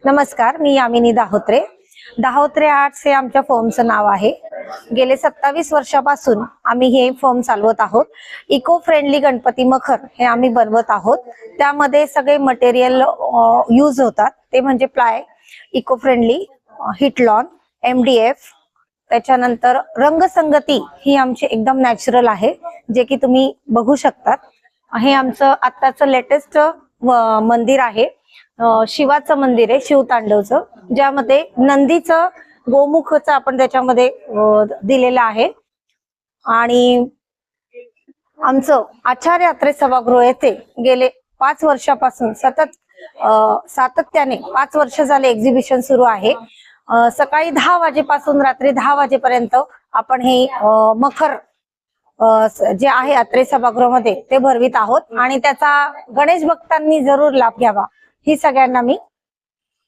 नमस्कार, मी यामिनी दाहोत्रे. दाहोत्रे आर्ट्स हे आमच्या फर्मचं नाव आहे. गेले 27 वर्षापासून आम्ही हे फर्म चालवत आहोत. इको फ्रेंडली गणपती मखर हे आम्ही बनवत आहोत. त्यामध्ये सगळे मटेरियल यूज होतात, ते म्हणजे प्लाय, इको फ्रेंडली, हिटलॉन, MDF. त्याच्यानंतर रंगसंगती ही आमची एकदम नॅचरल आहे, जे की तुम्ही बघू शकतात. हे आमचं आत्ताचं लेटेस्ट मंदिर आहे. शिवाचं मंदिर आहे, शिवतांडवचं, ज्यामध्ये नंदीचं गोमुखचं आपण त्याच्यामध्ये दिलेलं आहे. आणि आमचं आचार्य यात्रे सभागृह येथे गेले 5 वर्षापासून सातत्याने 5 वर्ष झाले एक्झिबिशन सुरू आहे. सकाळी 10 वाजेपासून रात्री 10 वाजेपर्यंत आपण हे मखर जे आहे यात्रे सभागृहामध्ये ते भरवित आहोत आणि त्याचा गणेश भक्तांनी जरूर लाभ घ्यावा ही सगळ्यांना मी